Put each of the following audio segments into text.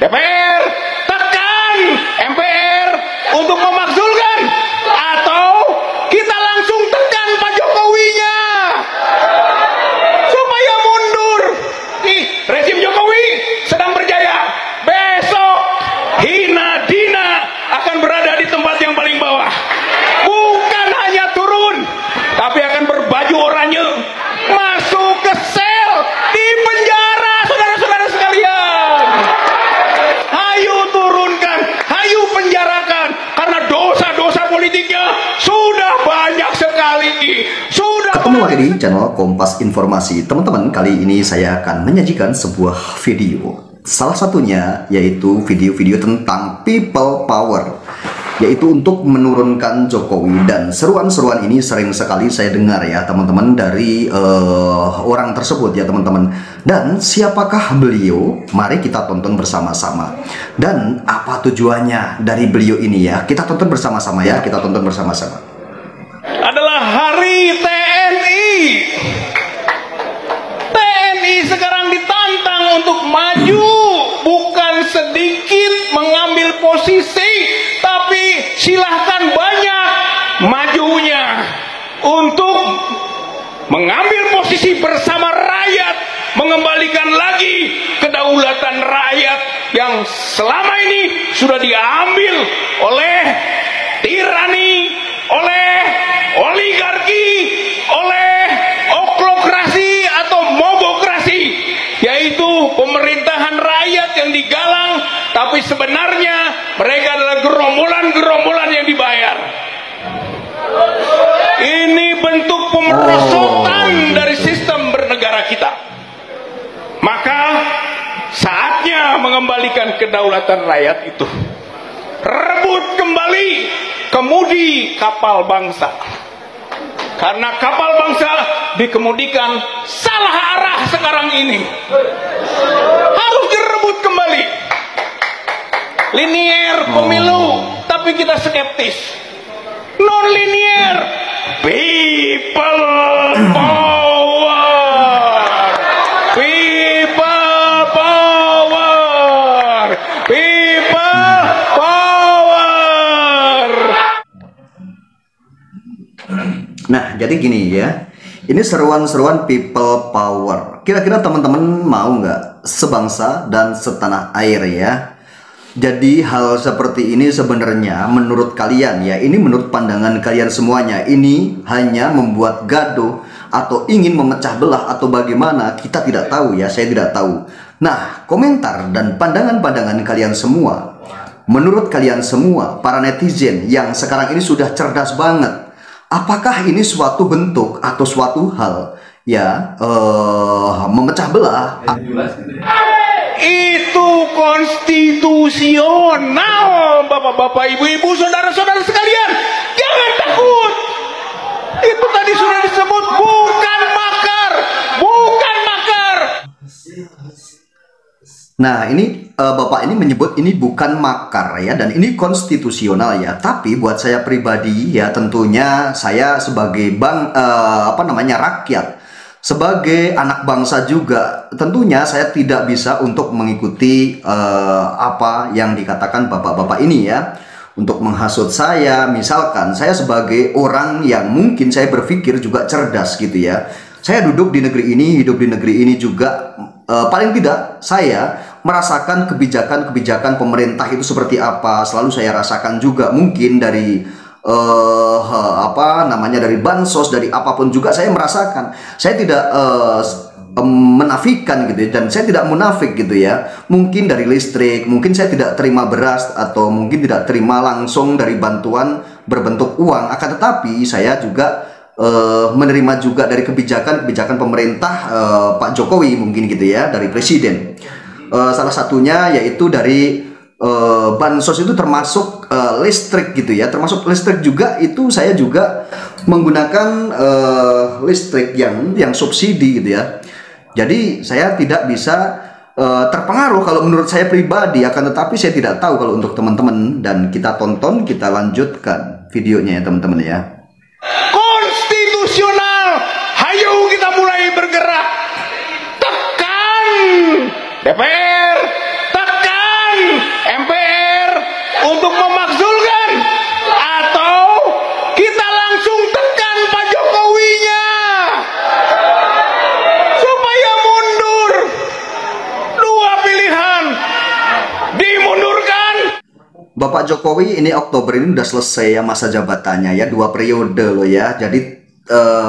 DPR, tekan MPR untuk memakzulkan, atau kita langsung tekan Pak Jokowinya supaya mundur. Nih, rezim Jokowi sedang berjaya. Besok hina dina akan berada di tempat yang paling bawah. Bukan hanya turun, tapi akan berbaju oranye, masuk ke sel, di penjara, saudara-saudara sekalian. Hayu turunkan, hayu penjarakan, karena dosa-dosa politiknya sudah banyak sekali. Ketemu lagi di channel Kompas Informasi. Teman-teman, kali ini saya akan menyajikan sebuah video. Salah satunya yaitu video-video tentang people power, yaitu untuk menurunkan Jokowi. Dan seruan-seruan ini sering sekali saya dengar ya teman-teman dari orang tersebut ya teman-teman. Dan siapakah beliau? Mari kita tonton bersama-sama. Dan apa tujuannya dari beliau ini ya? Kita tonton bersama-sama ya, kita tonton bersama-sama. Adalah Hari TNI. TNI sekarang ditantang untuk maju, bukan sedikit mengambil posisi, tapi silahkan banyak majunya untuk mengambil posisi bersama rakyat, mengembalikan lagi kedaulatan rakyat yang selama ini sudah diambil oleh tirani, oleh oligarki, oleh oklokrasi atau mobokrasi, yaitu pemerintahan rakyat yang digalang, tapi sebenarnya mereka adalah gerombolan-gerombolan yang dibayar. Ini bentuk pemerosotan dari sistem bernegara kita. Maka saatnya mengembalikan kedaulatan rakyat itu. Rebut kembali kemudi kapal bangsa. Karena kapal bangsa dikemudikan salah arah sekarang ini. Harus direbut kembali. Linier pemilu, tapi kita skeptis. Non-linier, people power, people power, people power. Nah, jadi gini ya. Ini seruan-seruan people power. Kira-kira teman-teman mau nggak sebangsa dan setanah air ya? Jadi hal seperti ini sebenarnya menurut kalian ya, ini menurut pandangan kalian semuanya, ini hanya membuat gaduh atau ingin memecah belah atau bagaimana, kita tidak tahu ya, saya tidak tahu. Nah, komentar dan pandangan-pandangan kalian semua, menurut kalian semua, para netizen yang sekarang ini sudah cerdas banget, apakah ini suatu bentuk atau suatu hal ya memecah belah? Itu konstitusional, bapak-bapak, ibu-ibu, saudara-saudara sekalian. Jangan takut. Itu tadi sudah disebut, bukan makar, bukan makar. Nah, ini Bapak ini menyebut ini bukan makar ya, dan ini konstitusional ya. Tapi buat saya pribadi ya, tentunya saya sebagai rakyat, sebagai anak bangsa juga, tentunya saya tidak bisa untuk mengikuti apa yang dikatakan bapak-bapak ini ya, untuk menghasut saya. Misalkan saya sebagai orang yang mungkin saya berpikir juga cerdas gitu ya, saya duduk di negeri ini, hidup di negeri ini juga, paling tidak saya merasakan kebijakan-kebijakan pemerintah itu seperti apa, selalu saya rasakan juga. Mungkin dari dari bansos, dari apapun juga saya merasakan. Saya tidak menafikan gitu ya, dan saya tidak munafik gitu ya. Mungkin dari listrik, mungkin saya tidak terima beras, atau mungkin tidak terima langsung dari bantuan berbentuk uang, akan tetapi saya juga menerima juga dari kebijakan-kebijakan pemerintah Pak Jokowi mungkin gitu ya, dari presiden. Salah satunya yaitu dari bansos, itu termasuk listrik gitu ya, termasuk listrik juga. Itu saya juga menggunakan listrik yang subsidi gitu ya. Jadi saya tidak bisa terpengaruh kalau menurut saya pribadi, akan tetapi saya tidak tahu kalau untuk teman-teman. Dan kita tonton, kita lanjutkan videonya ya teman-teman ya. Konstitusional, hayu kita mulai bergerak. Tekan DPR, tekan Bapak Jokowi ini Oktober ini udah selesai ya masa jabatannya ya, 2 periode loh ya. Jadi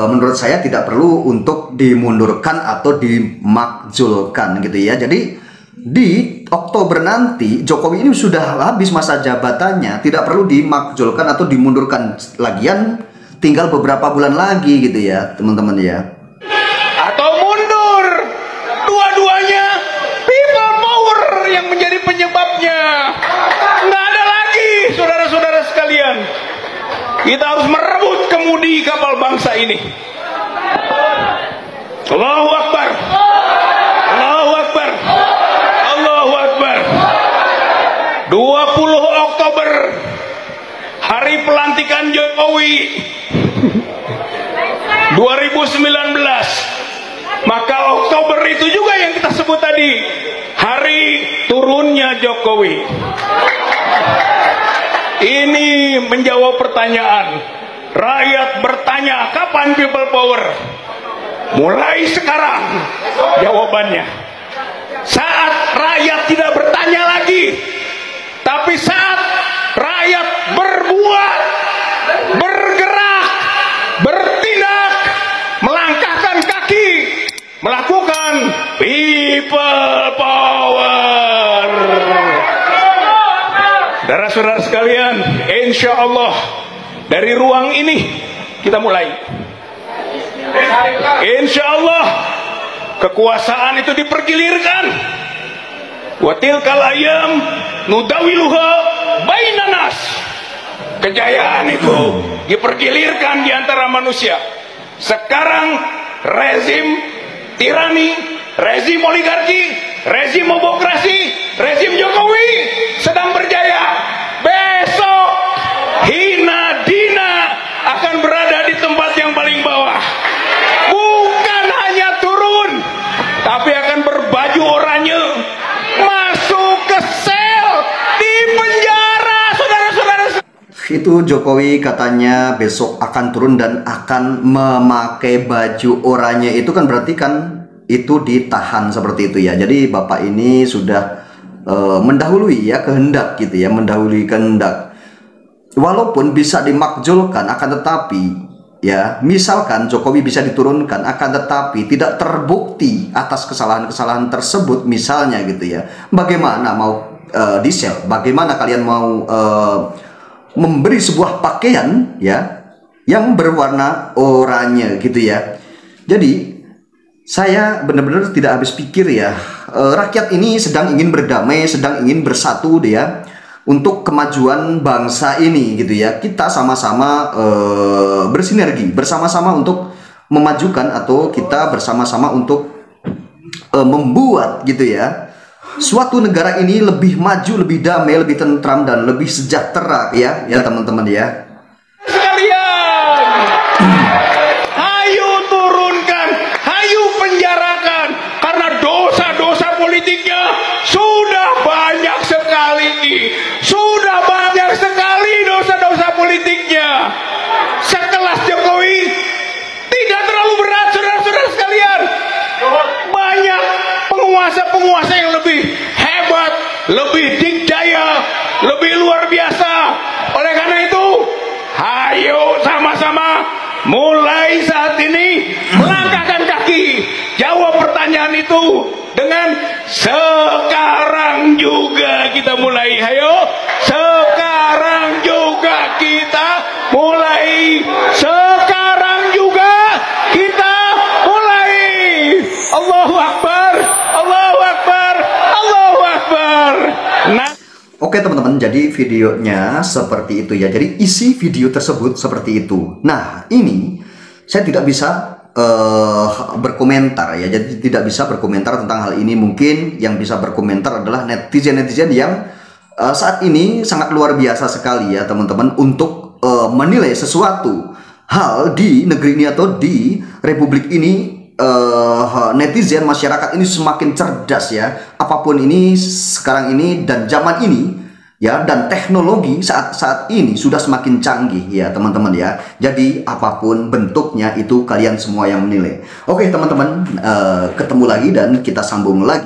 menurut saya tidak perlu untuk dimundurkan atau dimakzulkan gitu ya. Jadi di Oktober nanti Jokowi ini sudah habis masa jabatannya, tidak perlu dimakzulkan atau dimundurkan. Lagian tinggal beberapa bulan lagi gitu ya teman-teman ya. Atau mundur, dua-duanya people power yang menjadi penyebabnya. Nggak ada lagi saudara-saudara sekalian. Kita harus merebut kemudi kapal bangsa ini. Allahu Akbar, Allahu Akbar, Allahu Akbar. 20 Oktober, hari pelantikan Jokowi 2019. Maka Oktober itu juga yang kita sebut tadi, hari turunnya Jokowi. Ini menjawab pertanyaan. Rakyat bertanya, kapan people power? Mulai sekarang jawabannya. Saat rakyat tidak bertanya lagi, tapi saat rakyat berbuat, bergerak, bertindak, melangkahkan kaki, melakukan people power. Saudara-saudara sekalian, insya Allah dari ruang ini kita mulai. Insya Allah kekuasaan itu dipergilirkan. Wa tilkal ayyam nudawiluha bainan nas. Kejayaan itu dipergilirkan di antara manusia. Sekarang rezim tirani, rezim oligarki, rezim obokrasi, rezim Jokowi sedang berjaya. Besok hina dina akan berada di tempat yang paling bawah. Bukan hanya turun, tapi akan berbaju oranye, masuk ke sel, di penjara, saudara-saudara. Itu Jokowi katanya besok akan turun dan akan memakai baju oranye. Itu kan berarti kan itu ditahan seperti itu ya. Jadi Bapak ini sudah mendahului ya kehendak gitu ya, mendahului kehendak. Walaupun bisa dimakzulkan, akan tetapi ya, misalkan Jokowi bisa diturunkan, akan tetapi tidak terbukti atas kesalahan-kesalahan tersebut misalnya gitu ya. Bagaimana mau di-sell? Bagaimana kalian mau memberi sebuah pakaian ya yang berwarna oranye gitu ya. Jadi saya benar-benar tidak habis pikir ya. Rakyat ini sedang ingin berdamai, sedang ingin bersatu dia untuk kemajuan bangsa ini gitu ya. Kita sama-sama bersinergi, bersama-sama untuk memajukan, atau kita bersama-sama untuk membuat gitu ya suatu negara ini lebih maju, lebih damai, lebih tentram dan lebih sejahtera ya teman-teman ya. Politiknya sudah banyak sekali dosa-dosa politiknya. Sekelas Jokowi tidak terlalu berat, saudara-saudara sekalian. Banyak penguasa-penguasa yang lebih hebat, lebih dikdaya, lebih luar biasa. Oleh karena itu, ayo sama-sama mulai saat ini melangkahkan kaki, jawab pertanyaan itu dengan sekarang juga kita mulai. Ayo, sekarang juga kita mulai. Sekarang juga kita mulai. Allahu Akbar, Allahu Akbar, Allahu Akbar. Nah, oke teman-teman, jadi videonya seperti itu ya. Jadi isi video tersebut seperti itu. Nah, ini saya tidak bisa berkomentar ya. Jadi tidak bisa berkomentar tentang hal ini. Mungkin yang bisa berkomentar adalah netizen-netizen yang saat ini sangat luar biasa sekali ya teman-teman, untuk menilai sesuatu hal di negeri ini atau di republik ini. Netizen, masyarakat ini semakin cerdas ya. Apapun ini sekarang ini dan zaman ini ya, dan teknologi saat ini sudah semakin canggih ya teman-teman ya. Jadi apapun bentuknya itu kalian semua yang menilai. Oke teman-teman, ketemu lagi dan kita sambung lagi.